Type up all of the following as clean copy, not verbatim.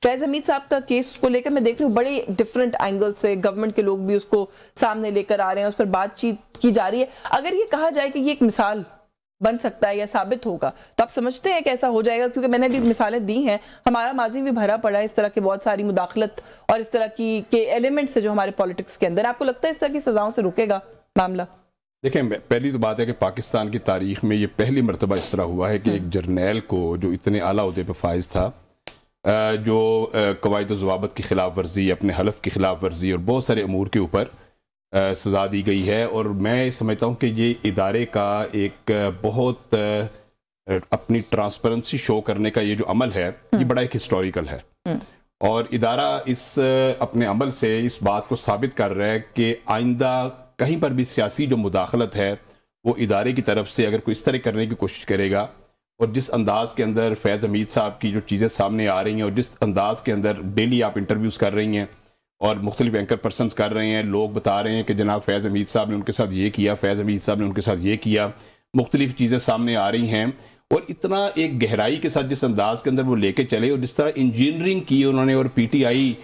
फैज हमीद साहब का केस उसको लेकर मैं देख रही हूँ बड़े डिफरेंट एंगल से गवर्नमेंट के लोग भी उसको सामने लेकर आ रहे हैं, उस पर बातचीत की जा रही है। अगर ये कहा जाए कि ये एक मिसाल बन सकता है या साबित होगा, तो आप समझते हैं कि ऐसा हो जाएगा? क्योंकि मैंने भी मिसालें दी हैं, हमारा माजी भी भरा पड़ा है इस तरह के बहुत सारी मुदाखलत और इस तरह की के एलिमेंट्स है जो हमारे पॉलिटिक्स के अंदर। आपको लगता है इस तरह की सजाओं से रुकेगा मामला? देखें, पहली तो बात है कि पाकिस्तान की तारीख में ये पहली मरतबा इस तरह हुआ है कि एक जर्नैल को जो इतने आला ओहदे पर फाइज था, जो कवायद ज़वाबत की खिलाफ वर्जी, अपने हलफ की खिलाफ वर्जी और बहुत सारे अमूर के ऊपर सज़ा दी गई है। और मैं समझता हूँ कि ये इदारे का एक बहुत अपनी ट्रांसपेरेंसी शो करने का ये जो अमल है, ये बड़ा एक हिस्टोरिकल है। और इदारा इस अपने अमल से इस बात को साबित कर रहा है कि आइंदा कहीं पर भी सियासी जो मुदाखलत है वो इदारे की तरफ से अगर कोई इस तरह करने की कोशिश करेगा, और जिस अंदाज़ के अंदर फैज़ हमीद साहब की जो चीज़ें सामने आ रही हैं और जिस अंदाज़ के अंदर डेली आप इंटरव्यूज़ कर रही हैं और मुख्तलिफ एंकर पर्सनस कर रहे हैं, लोग बता रहे हैं कि जनाब फैज़ हमीद साहब ने उनके साथ ये किया, फैज़ हमीद साहब ने उनके साथ ये किया, मुख्तलिफ चीज़ें सामने आ रही हैं। और इतना एक गहराई के साथ जिस अंदाज़ के अंदर वो लेके चले और जिस तरह इंजीनियरिंग की उन्होंने और PTI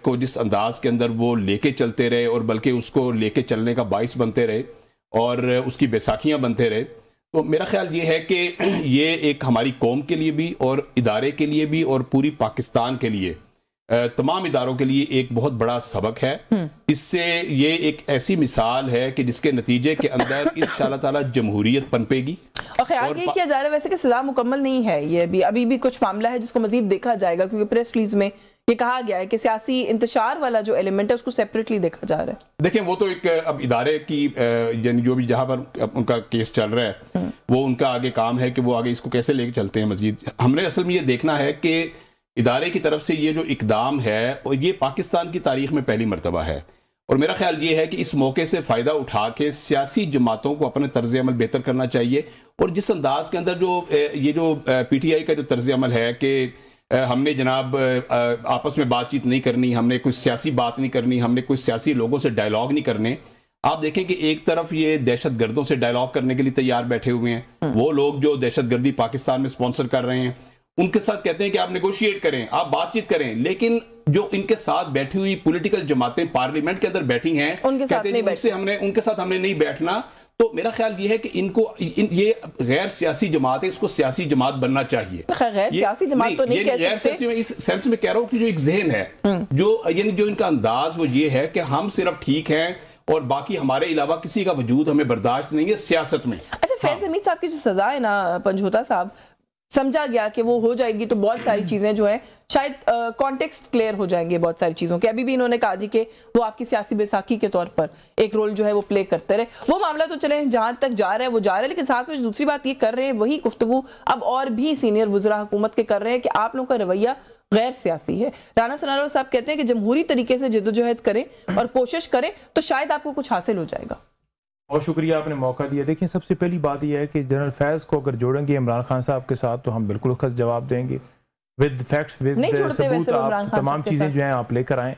को जिस अंदाज़ के अंदर वो लेके चलते रहे और बल्कि उसको लेके चलने का बाइस बनते रहे और उसकी बैसाखियाँ बनते रहे, तो मेरा ख्याल ये है कि ये एक हमारी कौम के लिए भी और इदारे के लिए भी और पूरी पाकिस्तान के लिए, तमाम इदारों के लिए एक बहुत बड़ा सबक है। इससे ये एक ऐसी मिसाल है कि जिसके नतीजे के अंदर इंशाअल्लाह ताला जमहूरियत पनपेगी। और ख्याल ये किया जा रहा है वैसे कि सजा मुकम्मल नहीं है, ये भी अभी भी कुछ मामला है जिसको मजीद देखा जाएगा, क्योंकि प्रेस रिलीज में ये कहा गया है कि सियासी इंतशार वाला जो एलिमेंट है उसको सेपरेटली देखा जा रहा है। देखें, वो तो एक अब इदारे की यानी जो भी जहाँ पर उनका केस चल रहा है वो उनका आगे काम है कि वो आगे इसको कैसे लेके चलते हैं। मजीद हमने असल में ये देखना है कि इदारे की तरफ से ये जो इकदाम है और ये पाकिस्तान की तारीख में पहली मरतबा है, और मेरा ख्याल ये है कि इस मौके से फ़ायदा उठा के सियासी जमातों को अपने तर्ज अमल बेहतर करना चाहिए। और जिस अंदाज के अंदर जो ये जो PTI का जो तर्ज अमल है कि हमने जनाब आपस में बातचीत नहीं करनी, हमने कोई सियासी बात नहीं करनी, हमने कोई सियासी लोगों से डायलॉग नहीं करने। आप देखें कि एक तरफ ये दहशत गर्दों से डायलॉग करने के लिए तैयार बैठे हुए हैं, वो लोग जो दहशत गर्दी पाकिस्तान में स्पॉन्सर कर रहे हैं उनके साथ कहते हैं कि आप नेगोशिएट करें, आप बातचीत करें, लेकिन जो इनके साथ बैठी हुई पॉलिटिकल जमातें पार्लियामेंट के अंदर बैठी हैं उनके साथ हमने नहीं बैठना। तो मेरा ख्याल ये है कि इनको ये गैर सियासी जमात है, इसको सियासी जमात बनना चाहिए। गैर सियासी जमात तो नहीं कह सकते, मैं इस सेंस में कह रहा हूँ कि जो एक ज़हन है जो यानी जो इनका अंदाज वो ये है कि हम सिर्फ ठीक हैं और बाकी हमारे अलावा किसी का वजूद हमें बर्दाश्त नहीं है सियासत में। अच्छा, फैज हमीद साहब की जो सजा है ना पंजोता साहब, समझा गया कि वो हो जाएगी तो बहुत सारी चीजें जो हैं शायद कॉन्टेक्स्ट क्लियर हो जाएंगे बहुत सारी चीजों के। अभी भी इन्होंने कहा जी कि वो आपकी सियासी बैसाखी के तौर पर एक रोल जो है वो प्ले करते रहे, वो मामला तो चले जहां तक जा रहा है वो जा रहा है, लेकिन साथ में दूसरी बात ये कर रहे हैं वही गुफ्तगू अब और भी सीनियर वुज़रा हुकूमत के कर रहे हैं कि आप लोगों का रवैया गैर सियासी है। राना सनाउल्लाह साहब कहते हैं कि जमहूरी तरीके से जद्दोजहद करें और कोशिश करें तो शायद आपको कुछ हासिल हो जाएगा। और शुक्रिया, आपने मौका दिया। देखिए, सबसे पहली बात यह है कि जनरल फैज़ को अगर जोड़ेंगे इमरान खान साहब के साथ तो हम बिल्कुल खस जवाब देंगे विद फैक्ट्स, विद सबूत, आप तमाम चीज़ें जो हैं आप लेकर आएँ।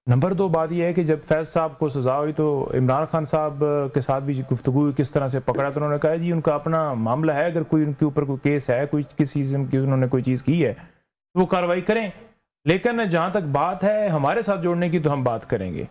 नंबर 2 बात यह है कि जब फैज़ साहब को सजा हुई तो इमरान खान साहब के साथ भी गुफ्तगू किस तरह से पकड़ा, तो उन्होंने कहा जी उनका अपना मामला है, अगर कोई उनके ऊपर कोई केस है, कोई किसी किस्म की उन्होंने कोई चीज़ की है तो वो कार्रवाई करें, लेकिन जहाँ तक बात है हमारे साथ जोड़ने की तो हम बात करेंगे।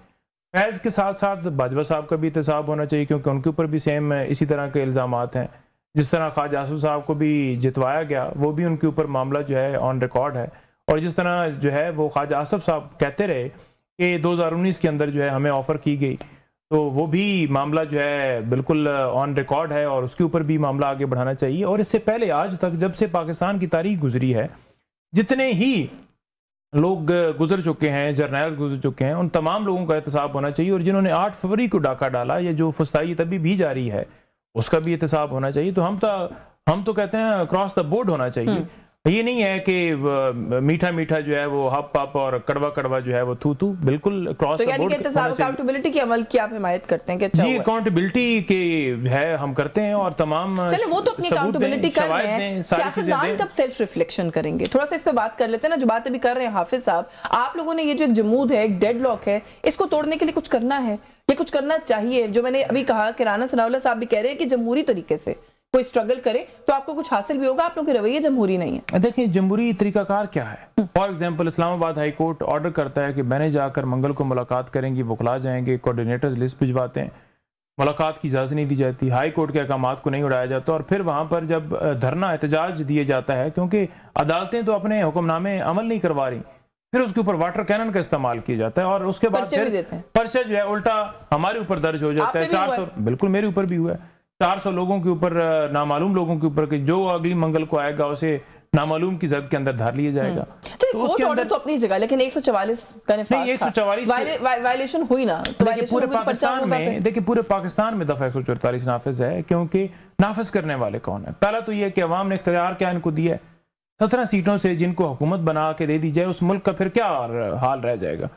फैज़ के साथ साथ बाजवा साहब का भी एहतसाब होना चाहिए, क्योंकि उनके ऊपर भी सेम इसी तरह के इल्ज़ामात हैं। जिस तरह ख्वाजा आसिफ साहब को भी जितवाया गया वो भी उनके ऊपर मामला जो है ऑन रिकॉर्ड है, और जिस तरह जो है वो ख्वाजा आसिफ साहब कहते रहे कि 2019 के अंदर जो है हमें ऑफ़र की गई, तो वो भी मामला जो है बिल्कुल ऑन रिकॉर्ड है और उसके ऊपर भी मामला आगे बढ़ाना चाहिए। और इससे पहले आज तक जब से पाकिस्तान की तारीख गुजरी है, जितने ही लोग गुजर चुके हैं, जर्नैल गुजर चुके हैं, उन तमाम लोगों का एहतसाब होना चाहिए, और जिन्होंने 8 फरवरी को डाका डाला, ये जो फस्ताई तभी भी जारी है उसका भी एहतसाब होना चाहिए। तो हम तो कहते हैं क्रॉस द बोर्ड होना चाहिए। ये नहीं है कि मीठा मीठा जो है वो हप हप और कड़वा कड़वा जो है वो थू थू, बिल्कुल क्रॉस द बोर्ड। अकाउंटेबिलिटी की अमल की आप हिमायत करते हैं कि अच्छा, जी अकाउंटेबिलिटी के है हम करते हैं, और तमाम चले वो तो अपनी अकाउंटेबिलिटी कर रहे हैं, सियासतदान कब सेल्फ रिफ्लेक्शन करेंगे? थोड़ा सा इस पे बात कर लेते हैं ना, जो बात अभी कर रहे हैं हाफिज साहब, आप लोगों ने ये जो एक जमूद है, एक डेडलॉक है, इसको तोड़ने के लिए कुछ करना है, ये कुछ करना चाहिए। जो मैंने अभी कहा कि राना सनाउल्लाह साहब भी कह रहे हैं कि जमहूरी तरीके से कोई स्ट्रगल करे तो आपको कुछ हासिल भी होगा। आप लोगों के रवैये जमहूरी नहीं है। देखिए जमहूरी तरीकाकार क्या है। For example Islamabad high court order करता है कि मैंने जाकर मंगल को मुलाकात करेंगी, वकला जाएंगे, कोऑर्डिनेटर्स लिस्ट भिजवाते हैं, मुलाकात की इजाज़त नहीं दी जाती, हाई कोर्ट के अहकामात को नहीं उड़ाया जाता, और फिर वहाँ पर जब धरना एहतजाज दिए जाता है क्योंकि अदालतें तो अपने हुक्मनामे अमल नहीं करवा रही, फिर उसके ऊपर वाटर कैनन का इस्तेमाल किया जाता है और उसके बाद पर्चा जो है उल्टा हमारे ऊपर दर्ज हो जाता है। 400, बिल्कुल मेरे ऊपर भी हुआ है, 400 लोगों के ऊपर, नामालूम लोगों के ऊपर, जो अगली मंगल को आएगा उसे नामालूम की जद के अंदर धार लिया जाएगा। तो उसके अंदर तो अपनी जगह, लेकिन 144 का निफाज था, 144 वायलेशन हुई ना, तो पूरे पाकिस्तान में, देखिए पूरे पाकिस्तान में दफा 144 नाफिज है, क्योंकि नाफिज करने वाले कौन है? पहला तो ये कि अवाम ने इख्तियार क्या इनको दिया है, 17 सीटों से जिनको हुकूमत बना के दे दी जाए, उस मुल्क का फिर क्या हाल रह जाएगा?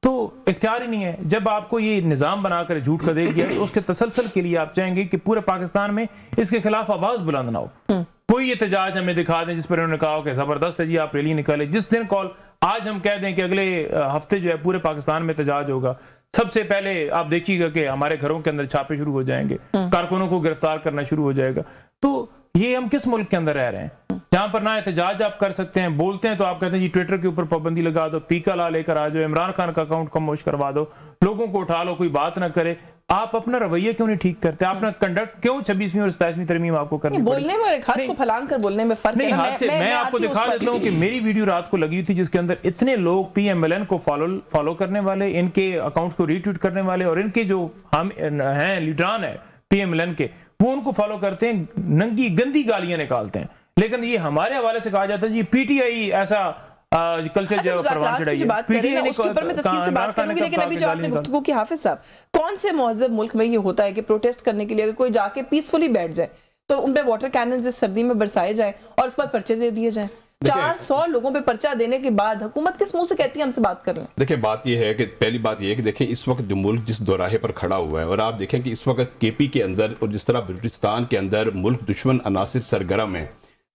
तो इख्तियार ही नहीं है। जब आपको ये निजाम बनाकर झूठ का दे दिया तो उसके तसलसल के लिए आप चाहेंगे कि पूरे पाकिस्तान में इसके खिलाफ आवाज बुलंद ना हो, कोई एहतजाज हमें दिखा दें जिस पर उन्होंने कहा कि जबरदस्त है जी आप रैली निकाले, जिस दिन कॉल आज हम कह दें कि अगले हफ्ते जो है पूरे पाकिस्तान में एहतजाज होगा, सबसे पहले आप देखिएगा कि हमारे घरों के अंदर छापे शुरू हो जाएंगे, कारकुनों को गिरफ्तार करना शुरू हो जाएगा। तो ये हम किस मुल्क के अंदर रह रहे हैं जहां पर ना एहतजाज आप कर सकते हैं, बोलते हैं तो आप कहते हैं जी ट्विटर के ऊपर पाबंदी लगा दो, पीका ला लेकर आ जाओ, इमरान खान का अकाउंट खामोश करवा दो, लोगों को उठा लो, कोई बात ना करे। आप अपना रवैया क्यों नहीं ठीक करते? अपना कंडक्ट क्यों 26वीं और 27वीं तरमीम आपको करनी पड़ी? बोलने में एक हाथ को फलांग कर बोलने में फर्क है ना। मैं आपको दिखा देता हूं कि मेरी वीडियो रात को लगी थी जिसके अंदर इतने लोग PMLN को फॉलो करने वाले, इनके अकाउंट को रीट्वीट करने वाले, और इनके जो हम हैं लीडरान है PMLN के, वो उनको फॉलो करते हैं, नंगी गंदी गालियां निकालते हैं। लेकिन ये हमारे हवाले से कहा जाता है जी PTI ऐसा कल्चर जो परवान चढ़ाई है, बात करें ना उसके ऊपर मैं तफसील से बात करूंगी। लेकिन अभी जो आपने गुफ्तगू की हाफिज साहब, कौन से मुहज़्ज़ब मुल्क में ये होता है कि प्रोटेस्ट करने के लिए अगर कोई जाके पीसफुली बैठ जाए तो उन पे वाटर कैनन इस सर्दी में बरसाए जाए और उस पर पर्चे दे दिए जाए? 400 लोगों पे पर्चा देने के बाद हुकूमत किस मुंह से कहती है हमसे बात कर लें? देखिए बात यह है कि पहली बात यह है कि देखें इस वक्त जो मुल्क जिस दोराहे पर खड़ा हुआ है, और आप देखें कि इस वक्त KP के अंदर और जिस तरह बलूचिस्तान के अंदर मुल्क दुश्मन अनासिर सरगर्म है।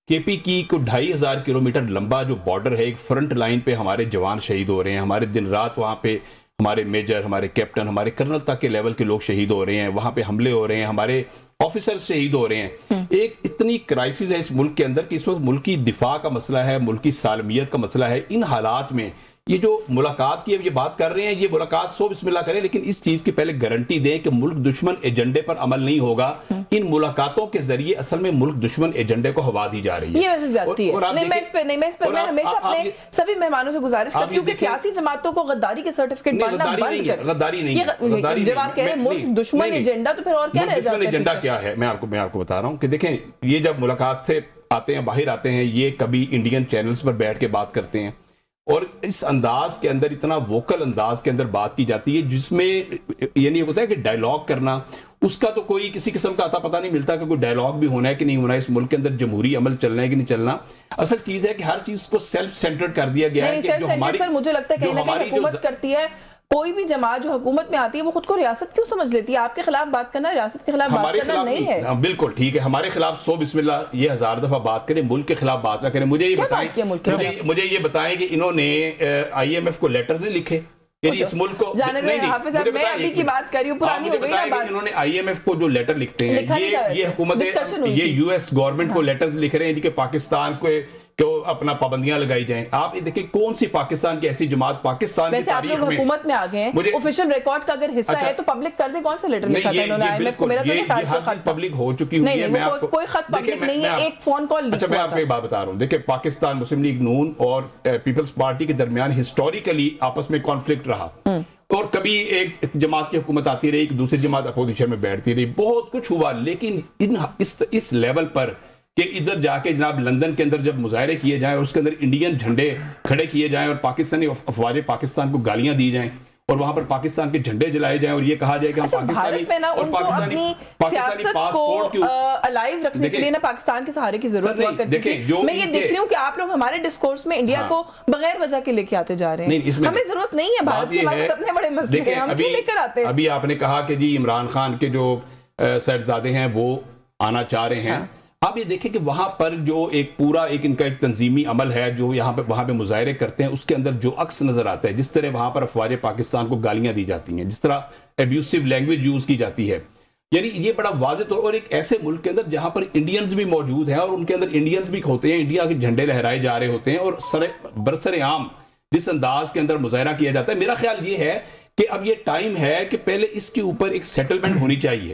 KP की को 2500 किलोमीटर लंबा जो बॉर्डर है, एक फ्रंट लाइन पे हमारे जवान शहीद हो रहे हैं, हमारे दिन रात वहाँ पे हमारे मेजर, हमारे कैप्टन, हमारे कर्नल तक के लेवल के लोग शहीद हो रहे हैं, वहाँ पे हमले हो रहे हैं, हमारे ऑफिसर्स शहीद हो रहे हैं। एक इतनी क्राइसिस है इस मुल्क के अंदर कि इस वक्त मुल्क की दिफा का मसला है, मुल्क की सालमियत का मसला है। इन हालात में ये जो मुलाकात की अब ये बात कर रहे हैं, ये मुलाकात सो बिस्मिल्लाह करें, लेकिन इस चीज की पहले गारंटी दें कि मुल्क दुश्मन एजेंडे पर अमल नहीं होगा। इन मुलाकातों के जरिए असल में मुल्क दुश्मन एजेंडे को हवा दी जा रही है। ये वैसे जाती है। नहीं, मैं इस पे मैं हमेशा अपने सभी मेहमानों से गुजारिश करती हूं कि सियासी जमातों को गद्दारी के सर्टिफिकेट बांटना बंद करें। गद्दारी नहीं है। जब आप कह रहे हैं मुल्क दुश्मन एजेंडा, तो फिर और क्या रह जाता है? एजेंडा क्या है? मैं आपको बता रहा हूं कि देखें, ये जब मुलाकात से आते हैं, बाहर आते हैं, ये कभी इंडियन चैनल्स पर बैठ के बात करते हैं और इस अंदाज के अंदर, इतना वोकल अंदाज के अंदर बात की जाती है जिसमें ये नहीं होता है कि डायलॉग करना, उसका तो कोई किसी किस्म का आता पता नहीं मिलता कि कोई डायलॉग भी होना है कि नहीं होना है, इस मुल्क के अंदर जमहूरी अमल चलना है कि नहीं चलना। असल चीज है कि हर चीज को सेल्फ सेंटर्ड कर दिया गया है। जो हमारी, सर मुझे लगता है कहीं ना कहीं हुकूमत करती है, कोई भी जमात जो हुकूमत में आती है वो खुद को रियासत क्यों समझ लेती है? आपके खिलाफ बात करना रियासत के खिलाफ बात करना नहीं है। बिल्कुल ठीक है, हमारे खिलाफ सो बिस्मिल्लाह ये 1000 दफा बात करें, मुल्क के खिलाफ बात ना करें। मुझे ये बताएं कि इन्होंने IMF को लेटर्स नहीं लिखे इस मुल्क को जाने दें। हाफिज साहब, मैं अभी की बात कर रही हूं, पुरानी हो गई ना बात। इन्होंने IMF को जो लेटर लिखते हैं, ये हुकूमत, ये US गवर्नमेंट को लेटर्स लिख रहे हैं कि पाकिस्तान को अपना पाबंदियां लगाई जाएं। आप ये देखिए कौन सी पाकिस्तान की ऐसी जमात पाकिस्तान की तारीख में, हुकूमत में आ गए हैं, ऑफिशियल रिकॉर्ड का अगर हिस्सा है तो पब्लिक कर दे। कौन सा लेटर लिखा था इन्होंने IMF को? मेरा तो नहीं खत पब्लिक हो चुकी हुई है। मैं आपको कोई खत पब्लिक नहीं है, एक फोन कॉल। अच्छा, मैं आपको एक बात बता रहा हूं, देखिए पाकिस्तान मुस्लिम लीग नून और पीपल्स पार्टी के दरमियान हिस्टोरिकली आपस में कॉन्फ्लिक्ट रहा, और कभी एक जमात की हुकूमत आती रही, एक दूसरी जमात अपोजिशन में बैठती रही, बहुत कुछ हुआ। लेकिन इस लेवल पर कि इधर जाके जनाब लंदन के अंदर जब मुजाहरे किए जाएं और उसके अंदर इंडियन झंडे खड़े किए जाएं और पाकिस्तानी अफवाज पाकिस्तान को गालियां दी जाएं और वहां पर पाकिस्तान के झंडे जलाए जाएं और ये कहा जाए कि हम पाकिस्तानी पासपोर्ट को अलाइव रखने के लिए ना पाकिस्तान के सहारे की जरूरत हुआ करती थी। मैं ये देख रही हूँ कि आप लोग हमारे डिस्कोर्स में इंडिया को बगैर वजह के लेके आते जा रहे हैं। हमें जरूरत नहीं है, भारत के हमारे अपने बड़े मसले हैं, हम क्यों लेकर आते हैं? अभी आपने कहा कि जी इमरान खान के जो साहिबजादे हैं वो आना चाह रहे हैं। आप ये देखें कि वहां पर जो एक पूरा इनका एक तंजीमी अमल है जो वहां पे मुजाहरे करते हैं, उसके अंदर जो अक्स नजर आता है, जिस तरह वहां पर अफवाज पाकिस्तान को गालियां दी जाती हैं, जिस तरह एब्यूसिव लैंग्वेज यूज की जाती है, यानी ये बड़ा वाज़ेह तौर, और एक ऐसे मुल्क के अंदर जहां पर इंडियंस भी मौजूद हैं और उनके अंदर इंडियंस भी होते हैं, इंडिया के झंडे लहराए जा रहे होते हैं और बरसरे आम जिस अंदाज के अंदर मुजाहरा किया जाता है, मेरा ख्याल ये है कि अब ये टाइम है कि पहले इसके ऊपर एक सेटलमेंट होनी चाहिए।